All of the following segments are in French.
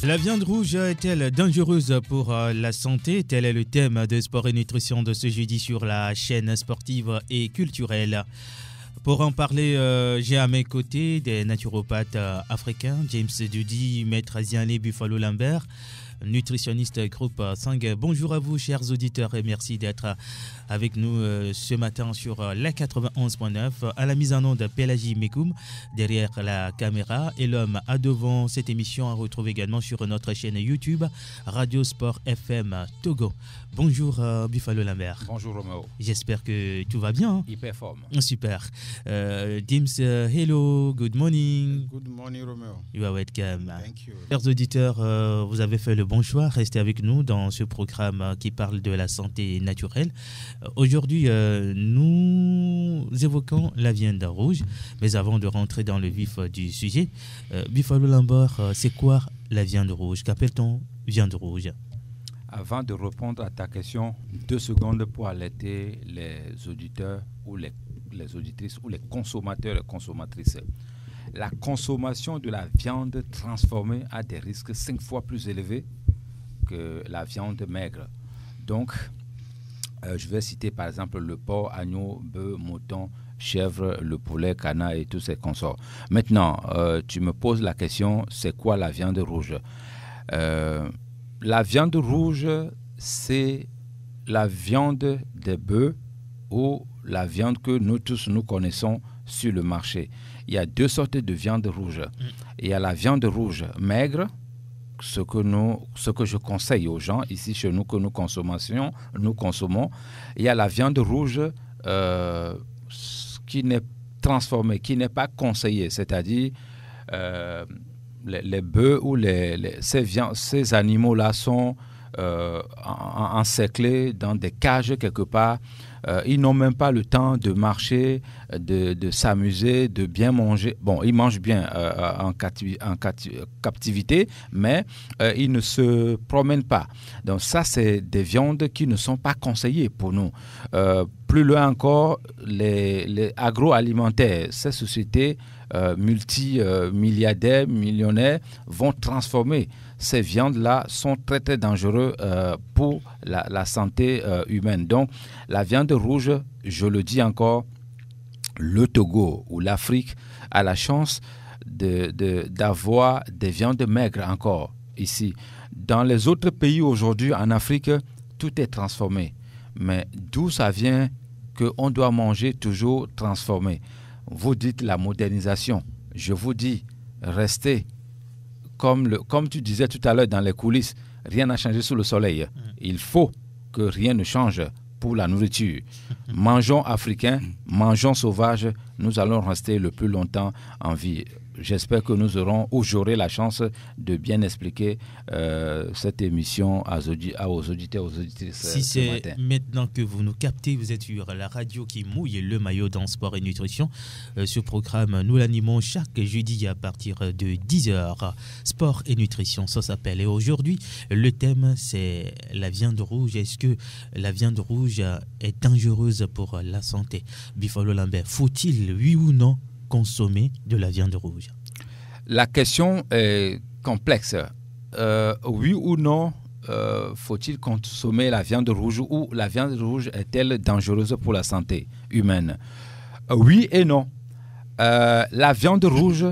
La viande rouge est-elle dangereuse pour la santé? Tel est le thème de Sport et Nutrition de ce jeudi sur la chaîne sportive et culturelle. Pour en parler, j'ai à mes côtés des naturopathes africains, James Dudi, Maître Zianlé Buffalo Lambert, nutritionniste groupe Sang. Bonjour à vous, chers auditeurs, et merci d'être avec nous ce matin sur la 91.9. À la mise en onde, Pélagie Mekoum, derrière la caméra, et l'homme à devant. Cette émission à retrouver également sur notre chaîne YouTube, Radio Sport FM Togo. Bonjour Buffalo Lambert. Bonjour Roméo. J'espère que tout va bien. Hyper forme. Super. James, hello, good morning. Good morning Roméo. You are welcome. Thank you. Chers auditeurs, vous avez fait le bon choix. Restez avec nous dans ce programme qui parle de la santé naturelle. Aujourd'hui, nous évoquons la viande rouge. Mais avant de rentrer dans le vif du sujet, Buffalo Lambert, c'est quoi la viande rouge? Qu'appelle-t-on viande rouge? Avant de répondre à ta question, 2 secondes pour alerter les auditeurs ou les auditrices ou les consommateurs et consommatrices. La consommation de la viande transformée a des risques 5 fois plus élevés que la viande maigre. Donc, je vais citer par exemple le porc, agneau, bœuf, mouton, chèvre, le poulet, canard et tous ces consorts. Maintenant, tu me poses la question, c'est quoi la viande rouge? La viande rouge, c'est la viande des bœufs ou la viande que nous tous nous connaissons sur le marché. Il y a 2 sortes de viande rouge. Il y a la viande rouge maigre, ce que je conseille aux gens ici chez nous que nous consommons. Il y a la viande rouge qui n'est transformée, qui n'est pas conseillée, c'est-à-dire les bœufs ou ces animaux-là sont encerclés dans des cages quelque part. Ils n'ont même pas le temps de marcher, de s'amuser, de bien manger. Bon, ils mangent bien en captivité, mais ils ne se promènent pas. Donc ça, c'est des viandes qui ne sont pas conseillées pour nous. Plus loin encore, les agroalimentaires, ces sociétés multimilliardaires, millionnaires, vont transformer ces viandes-là, sont très très dangereuses pour la santé humaine. Donc, la viande rouge, je le dis encore, le Togo ou l'Afrique a la chance d'avoir des viandes maigres encore ici. Dans les autres pays aujourd'hui, en Afrique, tout est transformé. Mais d'où ça vient qu'on doit manger toujours transformé? Vous dites la modernisation. Je vous dis, restez comme tu disais tout à l'heure dans les coulisses, rien n'a changé sous le soleil. Il faut que rien ne change pour la nourriture. Mangeons africains, mangeons sauvages, nous allons rester le plus longtemps en vie. J'espère que nous aurons ou j'aurai la chance de bien expliquer cette émission aux auditeurs, aux auditrices. Si c'est maintenant que vous nous captez, vous êtes sur la radio qui mouille le maillot dans Sport et Nutrition. Ce programme, nous l'animons chaque jeudi à partir de 10h. Sport et Nutrition, ça s'appelle. Et aujourd'hui, le thème, c'est la viande rouge. Est-ce que la viande rouge est dangereuse pour la santé? Buffalo Lambert, faut-il, oui ou non, consommer de la viande rouge? La question est complexe. Oui ou non, faut-il consommer la viande rouge ou la viande rouge est-elle dangereuse pour la santé humaine? Oui et non. La viande rouge,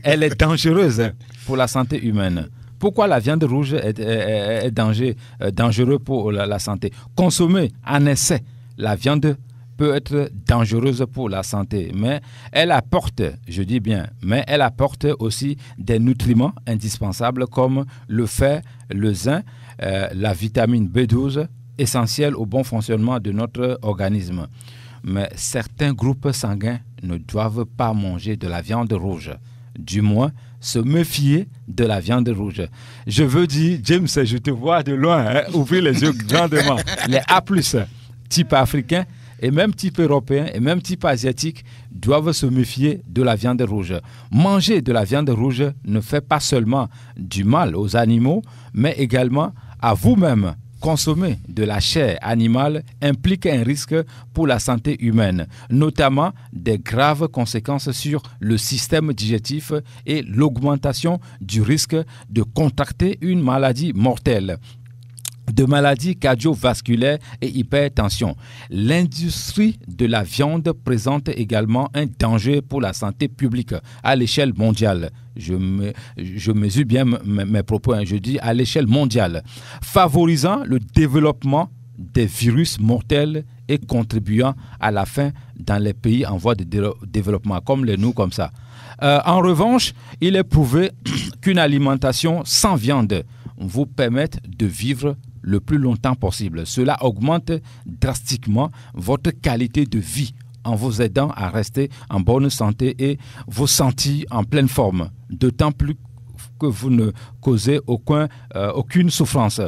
elle est dangereuse pour la santé humaine. Pourquoi la viande rouge est dangereuse pour la santé? Consommer en essai la viande peut être dangereuse pour la santé, mais elle apporte, je dis bien, mais elle apporte aussi des nutriments indispensables comme le fer, le zinc, la vitamine B12, essentielle au bon fonctionnement de notre organisme. Mais certains groupes sanguins ne doivent pas manger de la viande rouge, du moins se méfier de la viande rouge. Je veux dire, James, je te vois de loin, ouvrir les yeux grandement. Les A+, type africain, et même type européen et même type asiatique doivent se méfier de la viande rouge. Manger de la viande rouge ne fait pas seulement du mal aux animaux, mais également à vous-même, consommer de la chair animale implique un risque pour la santé humaine, notamment des graves conséquences sur le système digestif et l'augmentation du risque de contracter une maladie mortelle, de maladies cardiovasculaires et hypertension. L'industrie de la viande présente également un danger pour la santé publique à l'échelle mondiale. Je mesure bien mes propos, je dis à l'échelle mondiale, favorisant le développement des virus mortels et contribuant à la faim dans les pays en voie de développement, comme les nous, comme ça. En revanche, il est prouvé qu'une alimentation sans viande vous permette de vivre le plus longtemps possible. Cela augmente drastiquement votre qualité de vie en vous aidant à rester en bonne santé et vous sentir en pleine forme, d'autant plus que vous ne causez aucune souffrance.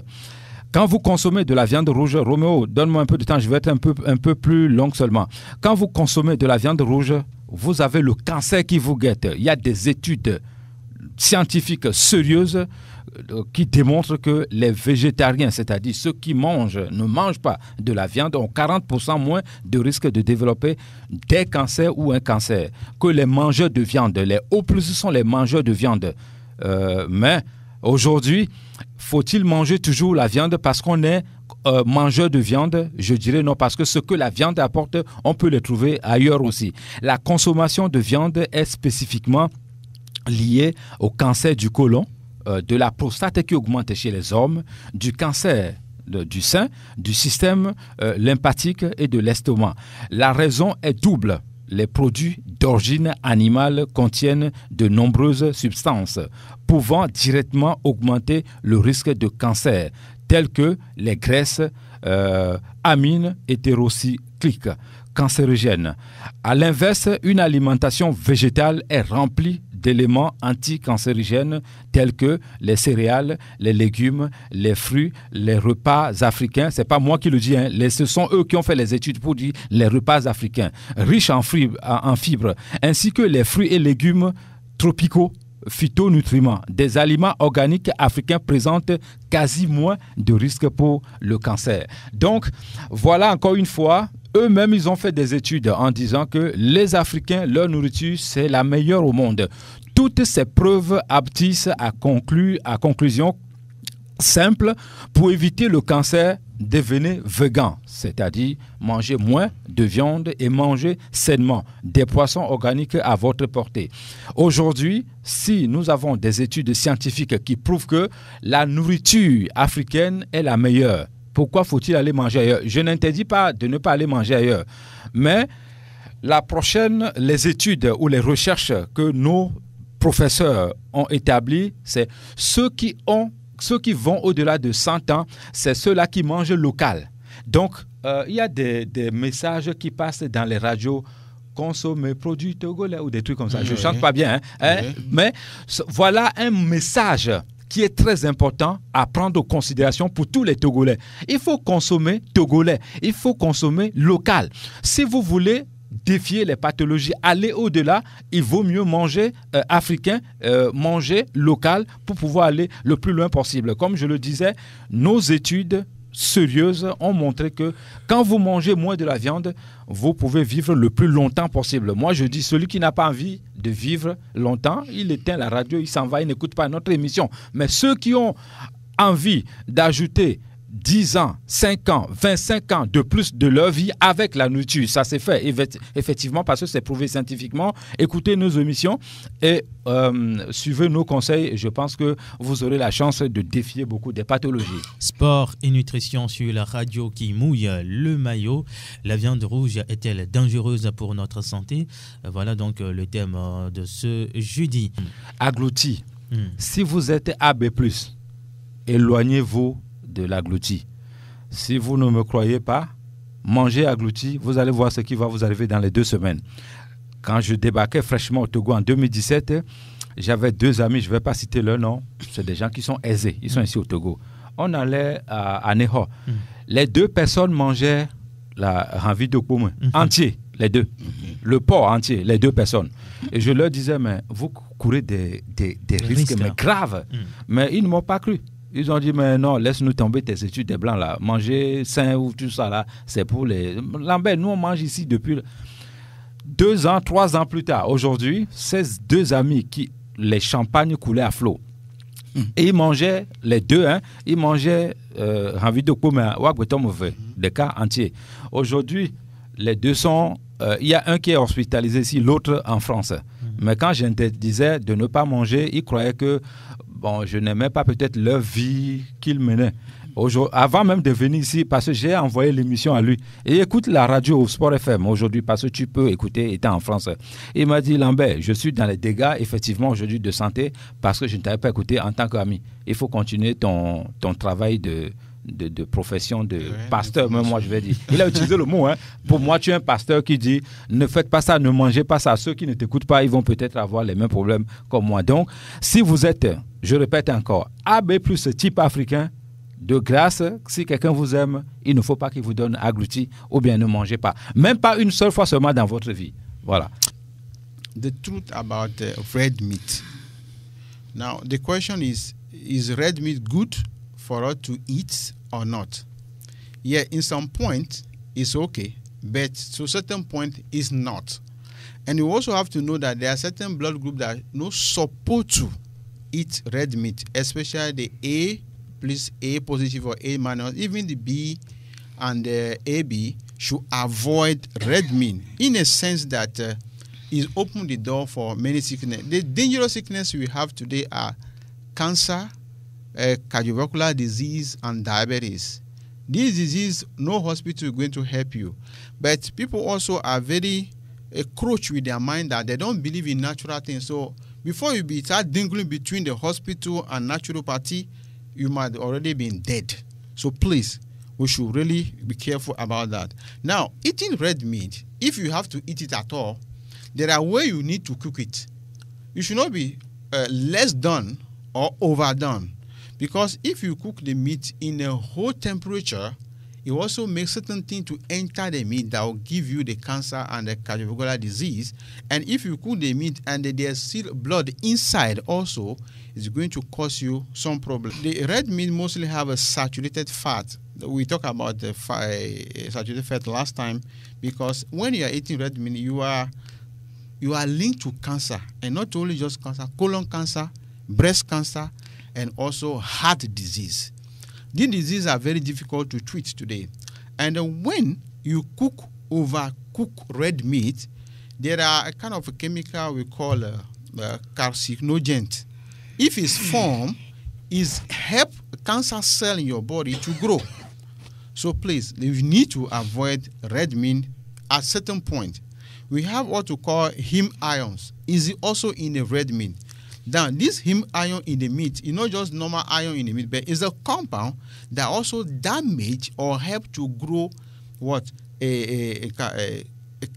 Quand vous consommez de la viande rouge, Roméo, donne-moi un peu de temps, je vais être un peu plus long seulement. Quand vous consommez de la viande rouge, vous avez le cancer qui vous guette. Il y a des études scientifiques sérieuses qui démontrent que les végétariens, c'est-à-dire ceux qui ne mangent pas de la viande, ont 40% moins de risque de développer des cancers ou un cancer que les mangeurs de viande. Les hauts plus sont les mangeurs de viande. Mais aujourd'hui, faut-il manger toujours la viande parce qu'on est mangeur de viande? Je dirais non, parce que ce que la viande apporte, on peut le trouver ailleurs aussi. La consommation de viande est spécifiquement liée au cancer du côlon, de la prostate qui augmente chez les hommes, du cancer du sein, du système lymphatique et de l'estomac. La raison est double. Les produits d'origine animale contiennent de nombreuses substances pouvant directement augmenter le risque de cancer, telles que les graisses amines hétérocycliques cancérigènes. À l'inverse, une alimentation végétale est remplie d'éléments anticancérigènes tels que les céréales, les légumes, les fruits, les repas africains. C'est pas moi qui le dis, hein. Ce sont eux qui ont fait les études pour dire les repas africains, riches en fibres, ainsi que les fruits et légumes tropicaux, phytonutriments. Des aliments organiques africains présentent quasi moins de risques pour le cancer. Donc, voilà encore une fois, eux-mêmes, ils ont fait des études en disant que les Africains, leur nourriture, c'est la meilleure au monde. Toutes ces preuves aboutissent à conclusion simple: pour éviter le cancer, devenez végan, c'est-à-dire manger moins de viande et manger sainement des poissons organiques à votre portée. Aujourd'hui, si nous avons des études scientifiques qui prouvent que la nourriture africaine est la meilleure, pourquoi faut-il aller manger ailleurs? Je n'interdis pas de ne pas aller manger ailleurs. Mais les études ou les recherches que nos professeurs ont établies, c'est ceux qui vont au-delà de 100 ans, c'est ceux-là qui mangent local. Donc, il y a des messages qui passent dans les radios: consommer produits togolais ou des trucs comme ça. Je ne chante pas bien, mais voilà un message qui est très important à prendre en considération pour tous les Togolais. Il faut consommer togolais, il faut consommer local. Si vous voulez défier les pathologies, aller au-delà, il vaut mieux manger africain, manger local pour pouvoir aller le plus loin possible. Comme je le disais, nos études sérieuses ont montré que quand vous mangez moins de la viande, vous pouvez vivre le plus longtemps possible. Moi, je dis, celui qui n'a pas envie de vivre longtemps, il éteint la radio, il s'en va, il n'écoute pas notre émission. Mais ceux qui ont envie d'ajouter 10 ans, 5 ans, 25 ans de plus de leur vie avec la nourriture, ça s'est fait effectivement parce que c'est prouvé scientifiquement. Écoutez nos émissions et suivez nos conseils. Je pense que vous aurez la chance de défier beaucoup des pathologies. Sport et nutrition sur la radio qui mouille le maillot. La viande rouge est-elle dangereuse pour notre santé? Voilà donc le thème de ce jeudi. Aglouti. Si vous êtes AB+, éloignez-vous de l'aglouti. Si vous ne me croyez pas, mangez aglouti, vous allez voir ce qui va vous arriver dans les 2 semaines. Quand je débarquais fraîchement au Togo en 2017, j'avais 2 amis, je ne vais pas citer leur nom, c'est des gens qui sont aisés, ils sont ici au Togo. On allait à Neho. Les 2 personnes mangeaient la ranvi de pomme entier, les 2. Le porc entier, les 2 personnes. Et je leur disais, mais vous courez des risques mais graves. Mais ils ne m'ont pas cru. Ils ont dit, mais non, laisse-nous tomber tes études des blancs là. Manger sain ou tout ça là, c'est pour les... Lambert, nous on mange ici depuis 2 ans, 3 ans plus tard. Aujourd'hui, ces 2 amis qui, les champagnes coulaient à flot. Et ils mangeaient, les 2, ils mangeaient envie de comer des cas entiers. Aujourd'hui, les 2 sont... il y a un qui est hospitalisé ici, l'autre en France. Mais quand j'interdisais de ne pas manger, ils croyaient que je n'aimais pas peut-être leur vie qu'ils menaient. Avant même de venir ici, parce que j'ai envoyé l'émission à lui. Et écoute la radio au Sport FM aujourd'hui, parce que tu peux écouter étant en France. Il m'a dit, Lambert, je suis dans les dégâts, effectivement, aujourd'hui de santé, parce que je ne t'avais pas écouté en tant qu'ami. Il faut continuer ton travail de profession de pasteur, même moi je vais dire. Il a utilisé le mot. Pour moi, tu es un pasteur qui dit, ne faites pas ça, ne mangez pas ça. Ceux qui ne t'écoutent pas, ils vont peut-être avoir les mêmes problèmes comme moi. Donc, si vous êtes, je répète encore, AB plus type africain, de grâce, si quelqu'un vous aime, il ne faut pas qu'il vous donne aglouti ou bien ne mangez pas. Même pas une seule fois seulement dans votre vie. Voilà. The truth about red meat. Now, the question is red meat good for us to eat or not? Yeah, in some point, it's okay, but to a certain point, it's not. And you also have to know that there are certain blood groups that are not supposed to eat red meat, especially the A plus A positive or A minus, even the B and the AB should avoid red meat in a sense that it opens the door for many sickness. The dangerous sickness we have today are cancer, cardiovascular disease, and diabetes. This disease, no hospital is going to help you. But people also are very crouch with their mind that they don't believe in natural things. So before you start dangling between the hospital and naturopathy, you might already been dead. So please, we should really be careful about that. Now, eating red meat, if you have to eat it at all, there are ways you need to cook it. You should not be less done or overdone. Because if you cook the meat in a hot temperature, it also makes certain things to enter the meat that will give you the cancer and the cardiovascular disease. And if you cook the meat and there's still blood inside also, it's going to cause you some problem. The red meat mostly have a saturated fat. We talked about the saturated fat last time, because when you are eating red meat, you are linked to cancer, and not only just cancer, colon cancer, breast cancer, and also heart disease. These diseases are very difficult to treat today. And when you overcook red meat, there are a kind of a chemical we call carcinogen. If it's formed, it helps cancer cell in your body to grow. So please, you need to avoid red meat at a certain point. We have what we call heme ions. Is also in the red meat. Now, this heme ion in the meat is not just normal iron in the meat, but it's a compound that also damage or help to grow what a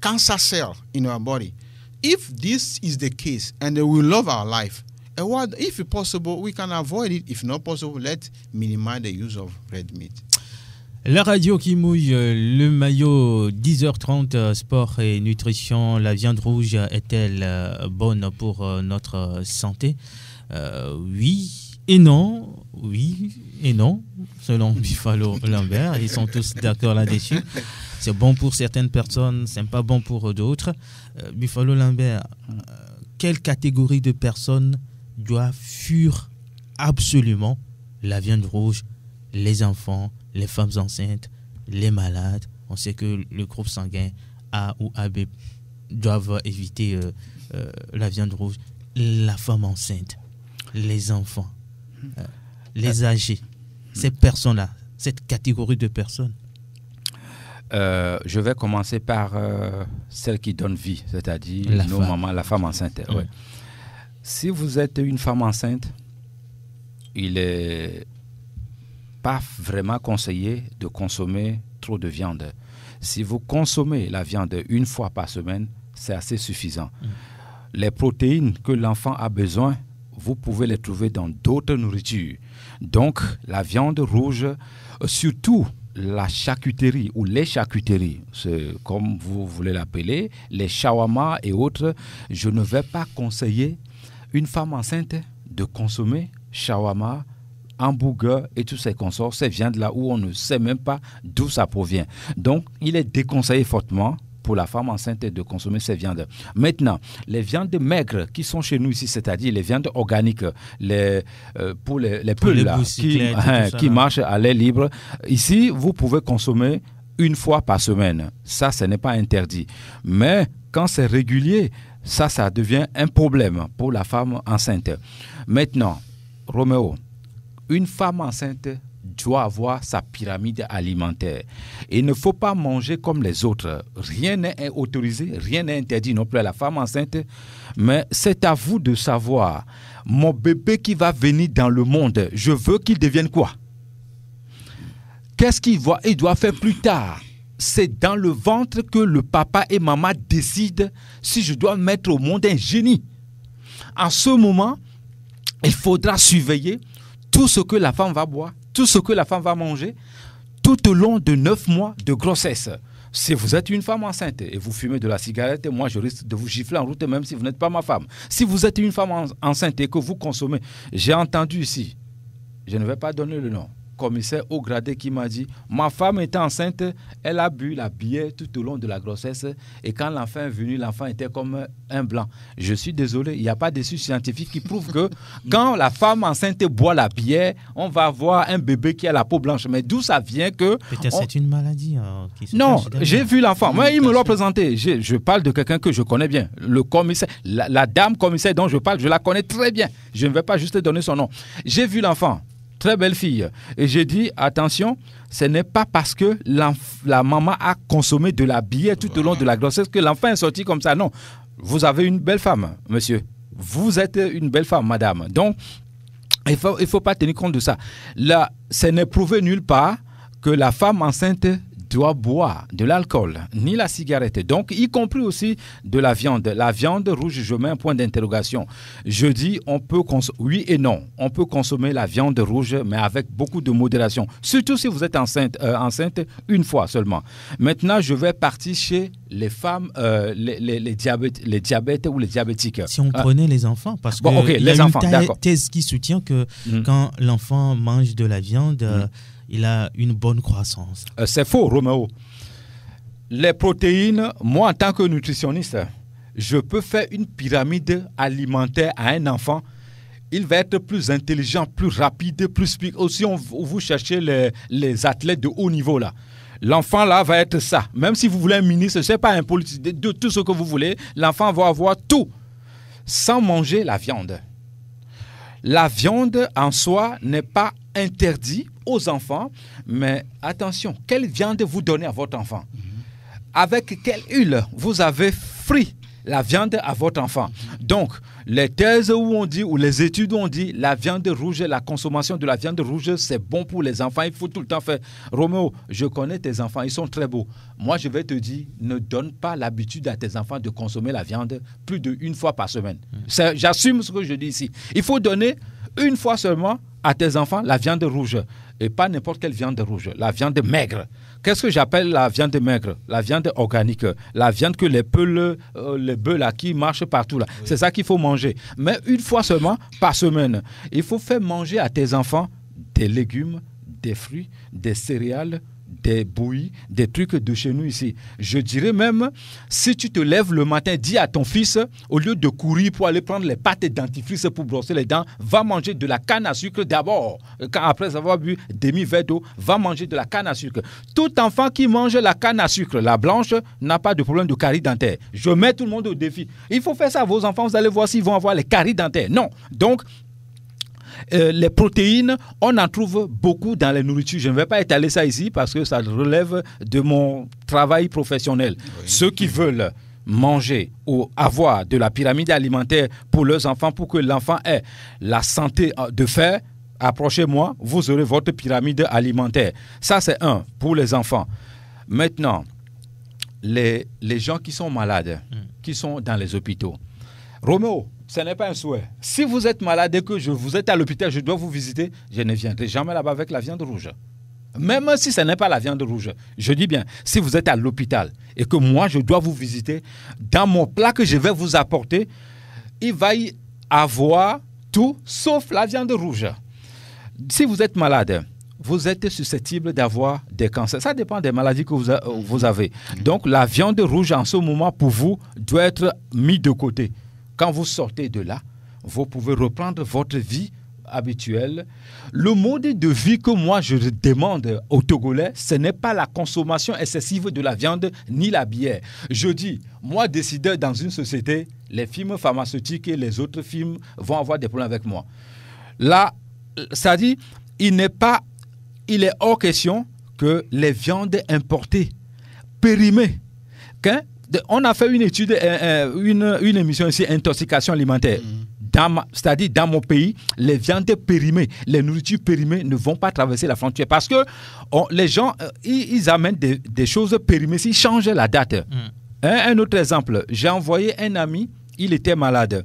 cancer cell in our body. If this is the case, and we love our life, if possible, we can avoid it. If not possible, let's minimize the use of red meat. La radio qui mouille le maillot, 10h30, sport et nutrition. La viande rouge est-elle bonne pour notre santé? Oui et non. Oui et non, selon Buffalo Lambert. Ils sont tous d'accord là-dessus. C'est bon pour certaines personnes, c'est pas bon pour d'autres. Buffalo Lambert, quelle catégorie de personnes doivent fuir absolument la viande rouge? Les enfants, les femmes enceintes, les malades. On sait que le groupe sanguin A ou AB doivent éviter la viande rouge. La femme enceinte, les enfants, les âgés, ces personnes-là, cette catégorie de personnes. Je vais commencer par celle qui donne vie, c'est-à-dire la femme enceinte. Ouais. Si vous êtes une femme enceinte, il est pas vraiment conseillé de consommer trop de viande. Si vous consommez la viande une fois par semaine, c'est assez suffisant. Les protéines que l'enfant a besoin, vous pouvez les trouver dans d'autres nourritures. Donc, la viande rouge, surtout la charcuterie ou les charcuteries, comme vous voulez l'appeler, les shawarma et autres, je ne vais pas conseiller une femme enceinte de consommer shawarma hamburgers et tous ces consorts, ces viandes-là où on ne sait même pas d'où ça provient. Donc, il est déconseillé fortement pour la femme enceinte de consommer ces viandes. Maintenant, les viandes maigres qui sont chez nous ici, c'est-à-dire les viandes organiques, pour les poules là, qui marchent à l'air libre, ici, vous pouvez consommer une fois par semaine. Ça, ce n'est pas interdit. Mais quand c'est régulier, ça devient un problème pour la femme enceinte. Maintenant, Roméo, une femme enceinte doit avoir sa pyramide alimentaire. Il ne faut pas manger comme les autres. Rien n'est autorisé, rien n'est interdit non plus à la femme enceinte. Mais c'est à vous de savoir, mon bébé qui va venir dans le monde, je veux qu'il devienne quoi? Qu'est-ce qu'il doit faire plus tard? C'est dans le ventre que le papa et maman décident si je dois mettre au monde un génie. En ce moment, il faudra surveiller tout ce que la femme va boire, tout ce que la femme va manger, tout au long de 9 mois de grossesse. Si vous êtes une femme enceinte et vous fumez de la cigarette, moi je risque de vous gifler en route même si vous n'êtes pas ma femme. Si vous êtes une femme enceinte et que vous consommez, j'ai entendu ici, je ne vais pas donner le nom, commissaire haut gradé qui m'a dit ma femme était enceinte, elle a bu la bière tout au long de la grossesse et quand l'enfant est venu, l'enfant était comme un blanc. Je suis désolé, il n'y a pas d'études scientifiques qui prouvent que quand la femme enceinte boit la bière, on va avoir un bébé qui a la peau blanche. Mais d'où ça vient que... Peut-être c'est une maladie qui se Non, j'ai vu l'enfant. Moi, il me l'a présenté. Je parle de quelqu'un que je connais bien. Le commissaire, la dame commissaire dont je parle, je la connais très bien. Je ne vais pas juste donner son nom. J'ai vu l'enfant. Très belle fille. Et j'ai dit, attention, ce n'est pas parce que la maman a consommé de la bière tout au long de la grossesse que l'enfant est sorti comme ça. Non, vous avez une belle femme, monsieur. Vous êtes une belle femme, madame. Donc, il faut pas tenir compte de ça. Là, ce n'est prouvé nulle part que la femme enceinte doit boire de l'alcool, ni la cigarette. Donc, y compris aussi de la viande. La viande rouge, je mets un point d'interrogation. Je dis, oui et non. On peut consommer la viande rouge, mais avec beaucoup de modération. Surtout si vous êtes enceinte une fois seulement. Maintenant, je vais partir chez les femmes, les diabètes ou les diabétiques. Si on prenait les enfants, parce qu'il y a une thèse qui soutient que quand l'enfant mange de la viande, il a une bonne croissance. C'est faux, Roméo. Les protéines, moi, en tant que nutritionniste, je peux faire une pyramide alimentaire à un enfant. Il va être plus intelligent, plus rapide, plus... Aussi, vous cherchez les athlètes de haut niveau, là. L'enfant, là, va être ça. Même si vous voulez un ministre, ce n'est pas un politique, de tout ce que vous voulez, l'enfant va avoir tout, sans manger la viande. La viande, en soi, n'est pas interdite aux enfants, mais attention, quelle viande vous donnez à votre enfant? Avec quelle huile vous avez frit la viande à votre enfant? Donc, les thèses où on dit, ou les études où on dit, la viande rouge, la consommation de la viande rouge, c'est bon pour les enfants, il faut tout le temps faire. Roméo, je connais tes enfants, ils sont très beaux. Moi, je vais te dire, ne donne pas l'habitude à tes enfants de consommer la viande plus d'une fois par semaine. J'assume ce que je dis ici. Il faut donner une fois seulement à tes enfants la viande rouge. Et pas n'importe quelle viande rouge, la viande maigre. Qu'est-ce que j'appelle la viande maigre? La viande organique, la viande que les bœufs là, qui marchent partout là. Oui. C'est ça qu'il faut manger. Mais une fois seulement par semaine. Il faut faire manger à tes enfants des légumes, des fruits, des céréales, des bouillies, des trucs de chez nous ici. Je dirais même, si tu te lèves le matin, dis à ton fils, au lieu de courir pour aller prendre les pâtes et dentifrice pour brosser les dents, va manger de la canne à sucre d'abord. Après avoir bu demi-verre d'eau, va manger de la canne à sucre. Tout enfant qui mange la canne à sucre, la blanche, n'a pas de problème de carie dentaire. Je mets tout le monde au défi. Il faut faire ça à vos enfants, vous allez voir s'ils vont avoir les caries dentaires. Non. Donc, les protéines, on en trouve beaucoup dans les nourritures. Je ne vais pas étaler ça ici parce que ça relève de mon travail professionnel. Oui. Ceux qui veulent manger ou avoir de la pyramide alimentaire pour leurs enfants, pour que l'enfant ait la santé de fer, approchez-moi, vous aurez votre pyramide alimentaire. Ça, c'est un, pour les enfants. Maintenant, les gens qui sont malades, qui sont dans les hôpitaux. Roméo, ce n'est pas un souhait. Si vous êtes malade et que vous êtes à l'hôpital, je dois vous visiter, je ne viendrai jamais là-bas avec la viande rouge. Même si ce n'est pas la viande rouge. Je dis bien, si vous êtes à l'hôpital et que moi, je dois vous visiter, dans mon plat que je vais vous apporter, il va y avoir tout sauf la viande rouge. Si vous êtes malade, vous êtes susceptible d'avoir des cancers. Ça dépend des maladies que vous avez. Donc, la viande rouge, en ce moment, pour vous, doit être mise de côté. Quand vous sortez de là, vous pouvez reprendre votre vie habituelle. Le mode de vie que moi, je demande aux Togolais, ce n'est pas la consommation excessive de la viande ni la bière. Je dis, moi, décideur dans une société, les firmes pharmaceutiques et les autres firmes vont avoir des problèmes avec moi. Là, c'est-à-dire, il est hors question que les viandes importées, périmées, on a fait une étude, une émission ici, intoxication alimentaire. C'est-à-dire, dans mon pays, les viandes périmées, les nourritures périmées ne vont pas traverser la frontière parce que les gens, ils amènent des choses périmées, ils changent la date. Un autre exemple, j'ai envoyé un ami, il était malade.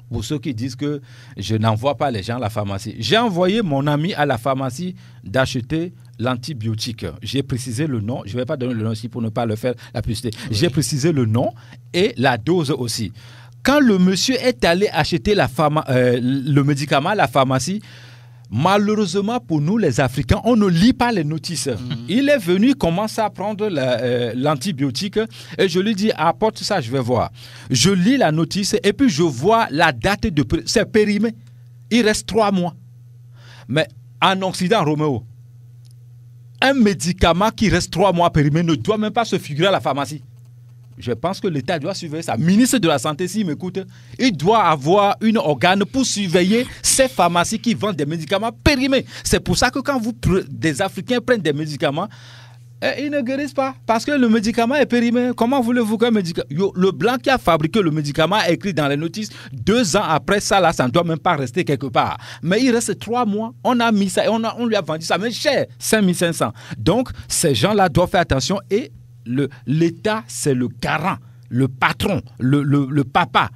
Pour ceux qui disent que je n'envoie pas les gens à la pharmacie. J'ai envoyé mon ami à la pharmacie d'acheter l'antibiotique. J'ai précisé le nom. Je ne vais pas donner le nom ici pour ne pas le faire la publicité. Oui. J'ai précisé le nom et la dose aussi. Quand le monsieur est allé acheter le médicament à la pharmacie, malheureusement pour nous les Africains, on ne lit pas les notices. Il est venu, il commence à prendre l'antibiotique et je lui dis apporte ça, je vais voir. Je lis la notice et puis je vois la date de c'est périmé. Il reste 3 mois. Mais en Occident, Roméo, un médicament qui reste 3 mois périmé ne doit même pas se figurer à la pharmacie. Je pense que l'État doit surveiller ça. Ministre de la Santé, s'il m'écoute, il doit avoir une organe pour surveiller ces pharmacies qui vendent des médicaments périmés. C'est pour ça que quand des Africains prennent des médicaments, ils ne guérissent pas parce que le médicament est périmé. Comment voulez-vous qu'un médicament... Le blanc qui a fabriqué le médicament a écrit dans les notices 2 ans après ça, là, ça ne doit même pas rester quelque part. Mais il reste 3 mois. On a mis ça et on lui a vendu ça, mais cher, 5500. Donc, ces gens-là doivent faire attention et l'État, c'est le garant, le patron, le papa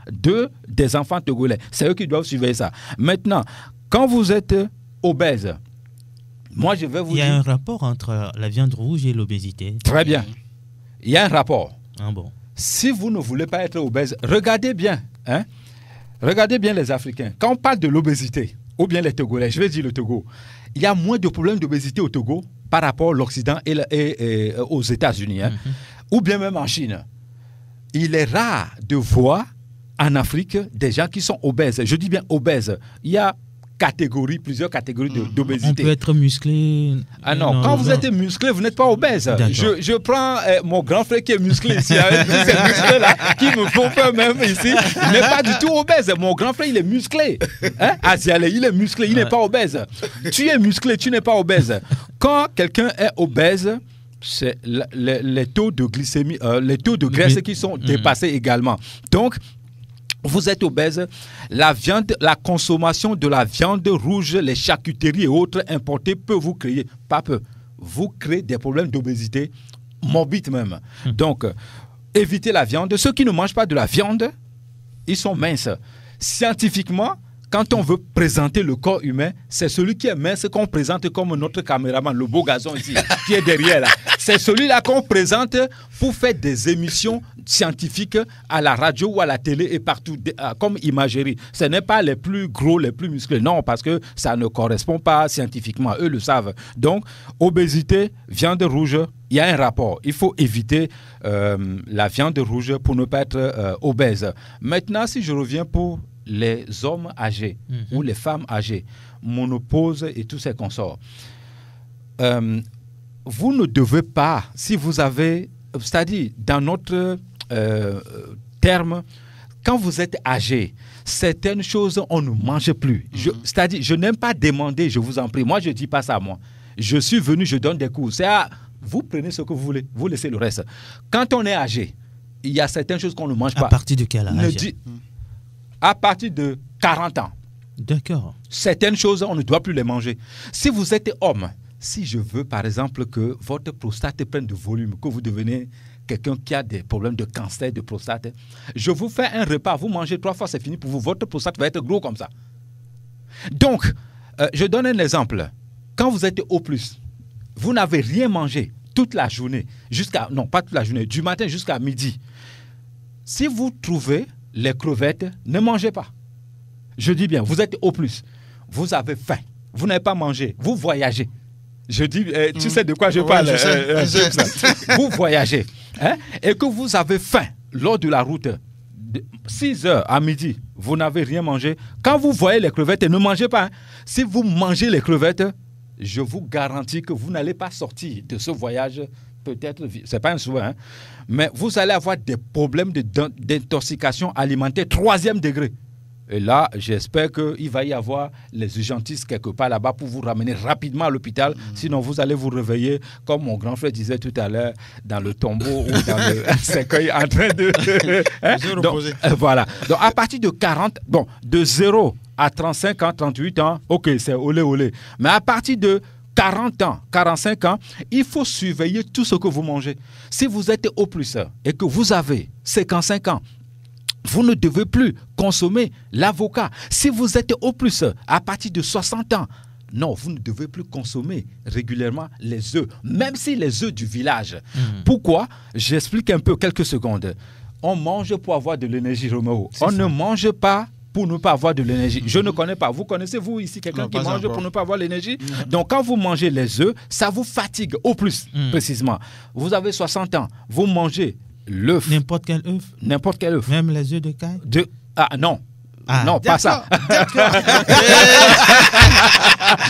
des enfants togolais. C'est eux qui doivent surveiller ça. Maintenant, quand vous êtes obèse, moi je vais vous dire... Il y a un rapport entre la viande rouge et l'obésité. Très bien. Il y a un rapport. Ah bon. Si vous ne voulez pas être obèse, regardez bien. Regardez bien les Africains. Quand on parle de l'obésité, ou bien les Togolais, je vais dire le Togo, il y a moins de problèmes d'obésité au Togo par rapport à l'Occident et aux États-Unis, ou bien même en Chine. Il est rare de voir en Afrique des gens qui sont obèses. Je dis bien obèses. Il y a plusieurs catégories d'obésité. On peut être musclé. Ah non, quand vous êtes musclé, vous n'êtes pas obèse. Je prends mon grand frère qui est musclé ici, avec ces muscles-là, qui me font peur même ici. Il n'est pas du tout obèse. Mon grand frère, il est musclé. Asiale, il est musclé, il n'est pas obèse. Tu es musclé, tu n'es pas obèse. Quand quelqu'un est obèse, c'est les taux de glycémie, les taux de graisse qui sont dépassés également. Donc, vous êtes obèse, la consommation de la viande rouge, les charcuteries et autres importées peut vous créer, vous créez des problèmes d'obésité, morbide même. Donc, évitez la viande. Ceux qui ne mangent pas de la viande, ils sont minces. Scientifiquement, quand on veut présenter le corps humain, c'est celui qui est mince qu'on présente comme notre caméraman, le beau gazon ici, qui est derrière là. C'est celui-là qu'on présente pour faire des émissions scientifiques à la radio ou à la télé et partout, comme imagerie. Ce n'est pas les plus gros, les plus musclés. Non, parce que ça ne correspond pas scientifiquement. Eux le savent. Donc, obésité, viande rouge, il y a un rapport. Il faut éviter la viande rouge pour ne pas être obèse. Maintenant, si je reviens pour les hommes âgés ou les femmes âgées, ménopause et tous ces consorts, vous ne devez pas, si vous avez, c'est-à-dire dans notre terme, quand vous êtes âgé, certaines choses, on ne mange plus. C'est-à-dire, je n'aime pas demander, je vous en prie. Moi, je ne dis pas ça à moi. Je suis venu, je donne des cours. C'est vous prenez ce que vous voulez, vous laissez le reste. Quand on est âgé, il y a certaines choses qu'on ne mange pas. À partir de quel âge? À partir de 40 ans. D'accord. Certaines choses, on ne doit plus les manger. Si vous êtes homme, si je veux par exemple que votre prostate prenne de volume, que vous devenez quelqu'un qui a des problèmes de cancer de prostate, je vous fais un repas, vous mangez 3 fois, c'est fini pour vous. Votre prostate va être gros comme ça. Donc, je donne un exemple. Quand vous êtes au plus, vous n'avez rien mangé toute la journée, non pas toute la journée, du matin jusqu'à midi. Si vous trouvez les crevettes, ne mangez pas. Je dis bien, vous êtes au plus. Vous avez faim. vous n'avez pas mangé, vous voyagez. Je dis, tu sais de quoi je parle. Vous voyagez hein, et que vous avez faim lors de la route, de 6 heures à midi, vous n'avez rien mangé. Quand vous voyez les crevettes, ne mangez pas. Hein. Si vous mangez les crevettes, je vous garantis que vous n'allez pas sortir de ce voyage. Peut-être, ce n'est pas un souhait, hein, mais vous allez avoir des problèmes d'intoxication alimentaire 3e degré. Et là, j'espère qu'il va y avoir les urgentistes quelque part là-bas pour vous ramener rapidement à l'hôpital. Sinon, vous allez vous réveiller, comme mon grand frère disait tout à l'heure, dans le tombeau ou dans le cercueil en train de... hein? Donc, voilà. Donc, à partir de 40, bon, de 0 à 35 ans, 38 ans, ok, c'est olé olé. Mais à partir de 40 ans, 45 ans, il faut surveiller tout ce que vous mangez. Si vous êtes au plus et que vous avez 55 ans, vous ne devez plus consommer l'avocat. Si vous êtes au plus à partir de 60 ans, non, vous ne devez plus consommer régulièrement les œufs, même si les œufs du village. Pourquoi? J'explique un peu quelques secondes. On mange pour avoir de l'énergie, Roméo. On ne mange pas pour ne pas avoir de l'énergie. Je ne connais pas. Vous connaissez, vous, ici, quelqu'un qui mange pour ne pas avoir l'énergie? Donc, quand vous mangez les œufs, ça vous fatigue au plus, précisément. Vous avez 60 ans, vous mangez l'œuf. N'importe quel œuf? N'importe quel œuf. Même les œufs de caille? Ah, non. Non, pas ça. Non,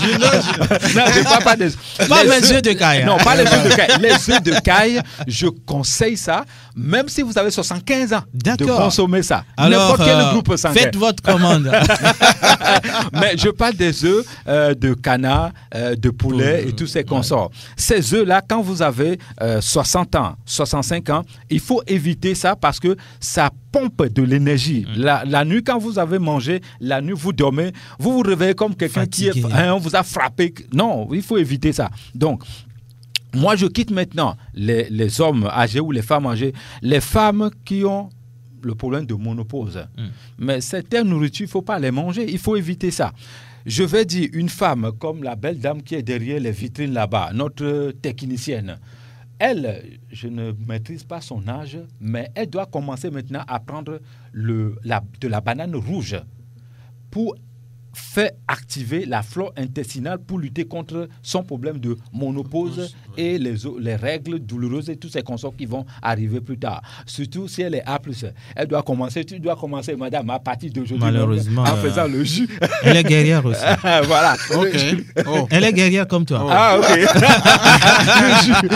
je ne parle pas des œufs. Pas les œufs de caille. Non, pas les œufs de caille. Les œufs de caille, je conseille ça, même si vous avez 75 ans, de consommer ça. Alors, n'importe quel groupe sanguin. Faites votre commande. Mais je parle des œufs de canard, de poulet et tous ces consorts. Ces œufs-là, quand vous avez 60 ans, 65 ans, il faut éviter ça parce que ça pompe de l'énergie. La nuit, quand vous avez mangé, la nuit, vous dormez, vous vous réveillez comme quelqu'un qui on vous a frappé. Non, il faut éviter ça. Donc, moi, je quitte maintenant les hommes âgés ou les femmes âgées, les femmes qui ont le problème de ménopause. Mais certaines nourritures, il ne faut pas les manger, il faut éviter ça. Je vais dire, une femme comme la belle dame qui est derrière les vitrines là-bas, notre technicienne, elle, je ne maîtrise pas son âge, mais elle doit commencer maintenant à prendre de la banane rouge pour faire activer la flore intestinale pour lutter contre son problème de ménopause et les règles douloureuses et tous ces consorts qui vont arriver plus tard. Surtout si elle est A+. Elle doit commencer, tu dois commencer, madame, à partir d'aujourd'hui. Malheureusement. En faisant le jus. Elle est guerrière aussi. Voilà. Elle est guerrière comme toi. Ah, ok.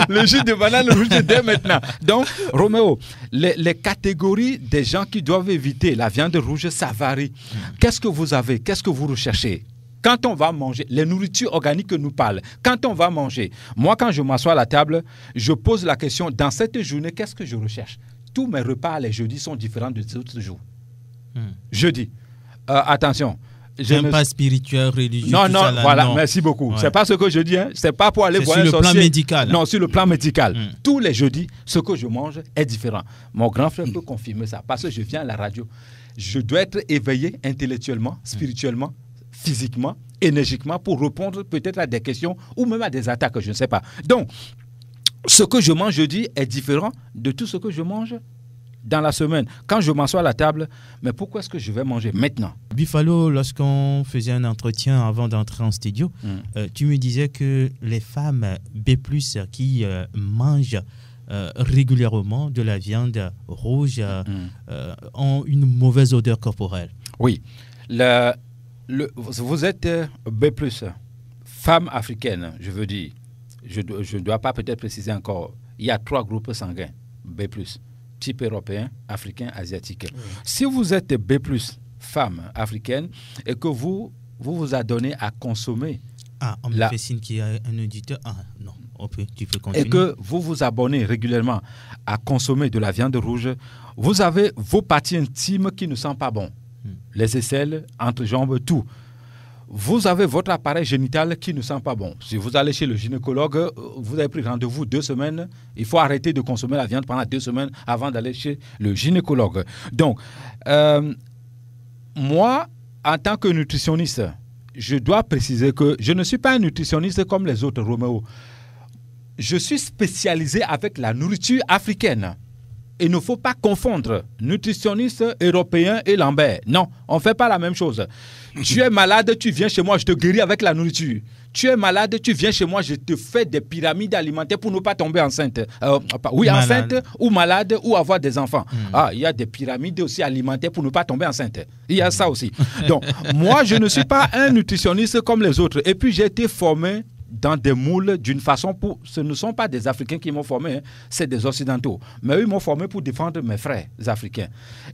le jus de banane rouge dès maintenant. Donc, Roméo, les catégories des gens qui doivent éviter la viande rouge, ça varie. Qu'est-ce que vous avez? Qu'est-ce que vous recherchez? Quand on va manger, les nourritures organiques que nous parlons, quand on va manger, moi quand je m'assois à la table, je pose la question, dans cette journée, qu'est-ce que je recherche? Tous mes repas les jeudis sont différents des autres jours. Jeudi, attention. J'aime pas spirituel, religieux. Non, non, ça, là, voilà, non. Merci beaucoup. Ouais. C'est pas ce que je dis, hein. C'est pas pour aller voir un sorcier. Sur le plan médical. Non, sur le plan médical. Tous les jeudis, ce que je mange est différent. Mon grand frère peut confirmer ça, parce que je viens à la radio. Je dois être éveillé intellectuellement, spirituellement, physiquement, énergiquement, pour répondre peut-être à des questions ou même à des attaques, je ne sais pas. Donc, ce que je mange jeudi est différent de tout ce que je mange dans la semaine. Quand je m'assois à la table, mais pourquoi est-ce que je vais manger maintenant? Buffalo, lorsqu'on faisait un entretien avant d'entrer en studio, tu me disais que les femmes B+, qui mangent régulièrement de la viande rouge ont une mauvaise odeur corporelle. Oui. Vous êtes B+, femme africaine, je veux dire. Je ne dois pas peut-être préciser encore. Il y a 3 groupes sanguins, B+, type européen, africain, asiatique. Si vous êtes B+, femme africaine, et que vous adonnez à consommer... Ah, on me fait signe qu'il y a un auditeur. Ah, non. Tu peux continuer. Et que vous vous abonnez régulièrement à consommer de la viande rouge, vous avez vos parties intimes qui ne sentent pas bon. Les aisselles, entrejambes, tout. Vous avez votre appareil génital qui ne sent pas bon. Si vous allez chez le gynécologue, vous avez pris rendez-vous 2 semaines. Il faut arrêter de consommer la viande pendant 2 semaines avant d'aller chez le gynécologue. Donc, moi, en tant que nutritionniste, je dois préciser que je ne suis pas un nutritionniste comme les autres, Roméo. Je suis spécialisé avec la nourriture africaine. il ne faut pas confondre nutritionniste européen et Lambert. Non, on ne fait pas la même chose. Tu es malade, tu viens chez moi, je te guéris avec la nourriture. Tu es malade, tu viens chez moi, je te fais des pyramides alimentaires pour ne pas tomber enceinte. Enceinte ou malade ou avoir des enfants. Il y a des pyramides aussi alimentaires pour ne pas tomber enceinte. Il y a ça aussi. Donc, moi, je ne suis pas un nutritionniste comme les autres. Et puis, j'ai été formé dans des moules d'une façon pour... Ce ne sont pas des Africains qui m'ont formé, c'est des Occidentaux. Mais eux, ils m'ont formé pour défendre mes frères africains.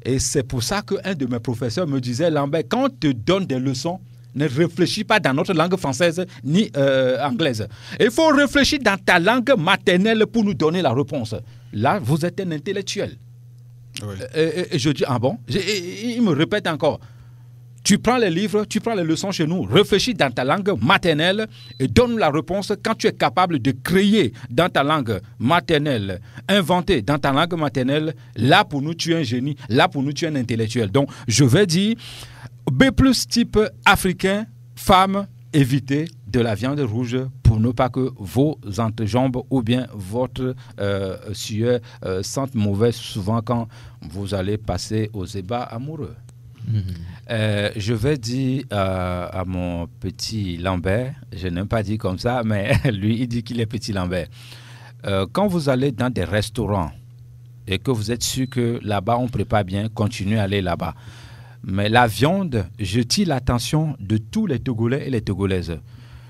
Et c'est pour ça qu'un de mes professeurs me disait, Lambert, quand on te donne des leçons, ne réfléchis pas dans notre langue française ni anglaise. Il faut réfléchir dans ta langue maternelle pour nous donner la réponse. Là, vous êtes un intellectuel. Oui. Et je dis, ah bon? Il me répète encore. Tu prends les livres, tu prends les leçons chez nous, réfléchis dans ta langue maternelle et donne la réponse quand tu es capable de créer dans ta langue maternelle, inventer dans ta langue maternelle. Là, pour nous, tu es un génie. Là, pour nous, tu es un intellectuel. Donc, je vais dire, B+ type africain, femme, évitez de la viande rouge pour ne pas que vos entrejambes ou bien votre sueur sentent mauvais souvent quand vous allez passer aux ébats amoureux. Je vais dire à mon petit Lambert, je n'aime pas dire comme ça, mais lui, il dit qu'il est petit Lambert. Quand vous allez dans des restaurants et que vous êtes sûr que là-bas, on prépare bien, continuez à aller là-bas. Mais la viande, je tire l'attention de tous les Togolais et les Togolaises.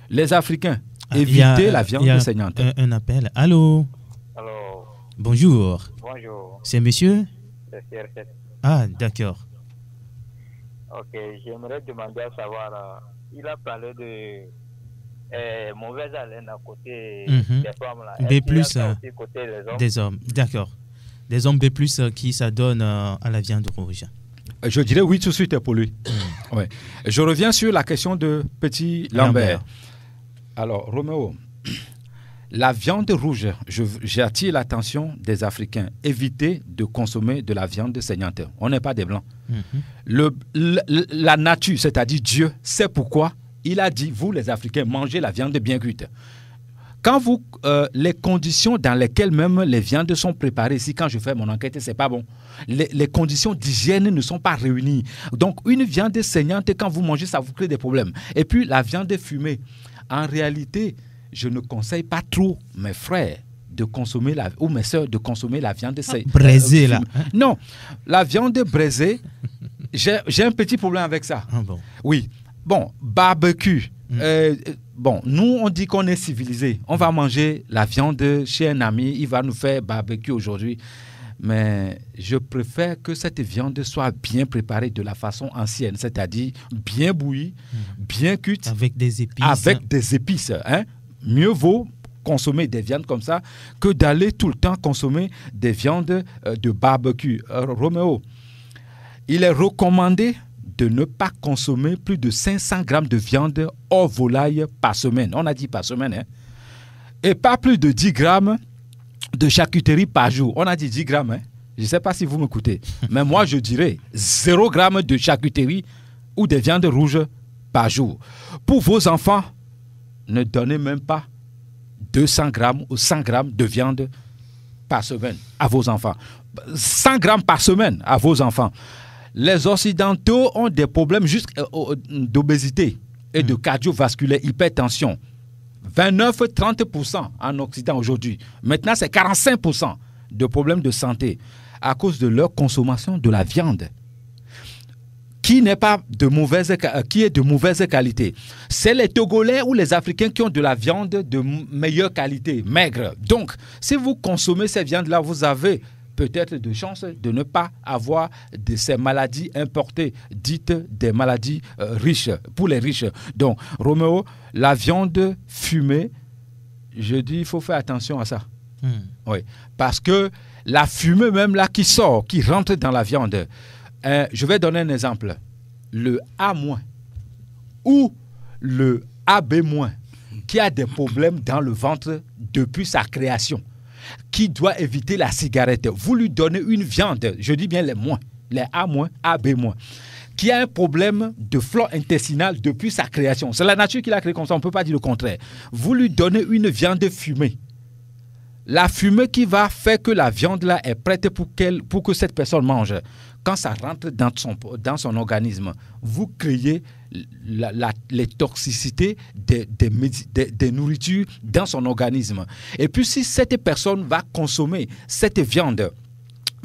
Les Africains, évitez la viande saignante. Un appel. Allô? Allô? Bonjour. Bonjour. C'est monsieur? C'est CR7. Ah, d'accord. Ok, j'aimerais demander à savoir, il a parlé de mauvaise haleine à côté des femmes. Là. B+, côté des hommes? Des hommes, d'accord. Des hommes B+, qui s'adonnent à la viande rouge. Je dirais oui tout de suite pour lui. Ouais. Je reviens sur la question de petit Lambert. Alors, Roméo, la viande rouge, j'attire l'attention des Africains. Évitez de consommer de la viande saignante. On n'est pas des Blancs. La nature, c'est-à-dire Dieu, sait pourquoi il a dit, vous les Africains, mangez la viande bien cuite. Quand vous, les conditions dans lesquelles même les viandes sont préparées ici, quand je fais mon enquête, c'est pas bon. Les conditions d'hygiène ne sont pas réunies. Donc, une viande saignante, quand vous mangez, ça vous crée des problèmes. Et puis, la viande fumée. En réalité, je ne conseille pas trop mes frères de consommer ou mes soeurs de consommer la viande braisée, là. Non, la viande braisée, j'ai un petit problème avec ça. Ah bon. Oui. Bon, barbecue. Bon, nous, on dit qu'on est civilisé. On va manger la viande chez un ami, il va nous faire barbecue aujourd'hui. Mais je préfère que cette viande soit bien préparée de la façon ancienne, c'est-à-dire bien bouillie, bien cuite. Avec des épices. Avec des épices. Hein. Mieux vaut consommer des viandes comme ça que d'aller tout le temps consommer des viandes de barbecue. Roméo, il est recommandé de ne pas consommer plus de 500 grammes de viande hors volaille par semaine. On a dit par semaine. Hein? Et pas plus de 10 grammes de charcuterie par jour. On a dit 10 grammes. Hein? Je ne sais pas si vous m'écoutez. Mais moi, je dirais 0 grammes de charcuterie ou de viande rouge par jour. Pour vos enfants, ne donnez même pas 200 grammes ou 100 grammes de viande par semaine à vos enfants. 100 grammes par semaine à vos enfants. Les Occidentaux ont des problèmes juste d'obésité et de cardiovasculaire, hypertension. 29-30% en Occident aujourd'hui. Maintenant, c'est 45% de problèmes de santé à cause de leur consommation de la viande qui est de mauvaise qualité. C'est les Togolais ou les Africains qui ont de la viande de meilleure qualité, maigre. Donc, si vous consommez ces viandes-là, vous avez peut-être de chances de ne pas avoir de ces maladies importées, dites des maladies riches, pour les riches. Donc, Roméo, la viande fumée, je dis, il faut faire attention à ça. Oui, parce que la fumée même là qui sort, qui rentre dans la viande, je vais donner un exemple. Le A- ou le AB- qui a des problèmes dans le ventre depuis sa création, qui doit éviter la cigarette, vous lui donnez une viande, je dis bien les A-, AB-, qui a un problème de flore intestinale depuis sa création. C'est la nature qui l'a créé comme ça, on ne peut pas dire le contraire. Vous lui donnez une viande fumée. la fumée qui va faire que la viande là est prête pour que cette personne mange. Quand ça rentre dans son organisme, vous créez les toxicités des nourritures dans son organisme. Et puis si cette personne va consommer cette viande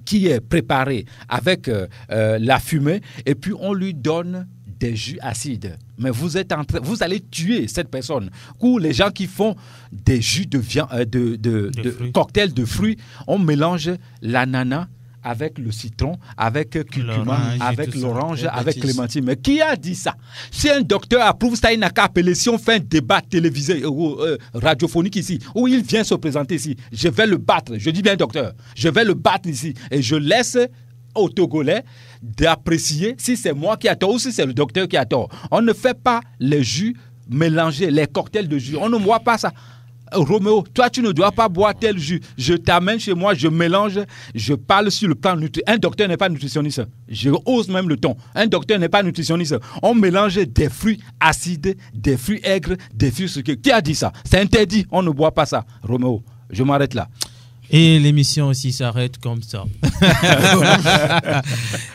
qui est préparée avec la fumée, et puis on lui donne des jus acides, mais vous allez tuer cette personne. Ou les gens qui font des jus de cocktails de fruits, on mélange l'ananas avec le citron, avec curcuma, avec l'orange, avec clémentine. Mais qui a dit ça? Si un docteur approuve ça, il n'a qu'à appeler. Si on fait un débat télévisé ou radiophonique ici, où il vient se présenter ici, je vais le battre. Je dis bien docteur, je vais le battre ici. Et je laisse aux Togolais d'apprécier si c'est moi qui ai tort ou si c'est le docteur qui a tort. On ne fait pas les jus mélangés, les cocktails de jus. On ne boit pas ça. Roméo, toi tu ne dois pas boire tel jus. Je t'amène chez moi, je mélange, je parle sur le plan nutritionnel. Un docteur n'est pas nutritionniste. Je hausse même le ton. Un docteur n'est pas nutritionniste. On mélange des fruits acides, des fruits aigres, des fruits sucrés. Qui a dit ça? C'est interdit. On ne boit pas ça. Roméo, je m'arrête là. Et l'émission aussi s'arrête comme ça.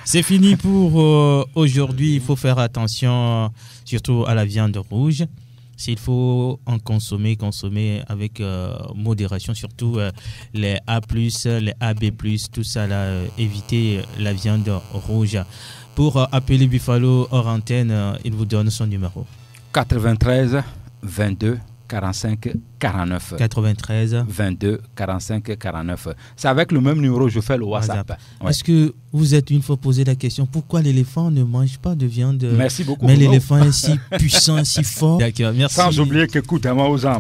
C'est fini pour aujourd'hui. Il faut faire attention, surtout à la viande rouge. S'il faut en consommer avec modération, surtout les A+, les AB+, tout ça, là, éviter la viande rouge. Pour appeler Buffalo hors antenne, il vous donne son numéro. 93 22 45 49. 93 22 45 49. C'est avec le même numéro que je fais le WhatsApp. Ouais. Est-ce que vous êtes une fois posé la question pourquoi l'éléphant ne mange pas de viande? Merci beaucoup. Mais l'éléphant est si puissant, si fort. D'accord, merci. Sans oublier que écoute à moi aux âmes.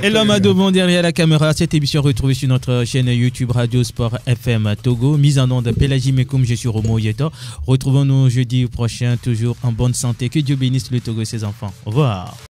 Et l'homme à devant derrière la caméra, cette émission retrouvée sur notre chaîne YouTube Radio Sport FM Togo. Mise en onde Pélagie Mekoum, je suis Romo Yeta. Retrouvons-nous jeudi prochain, toujours en bonne santé. Que Dieu bénisse le Togo et ses enfants. Au revoir.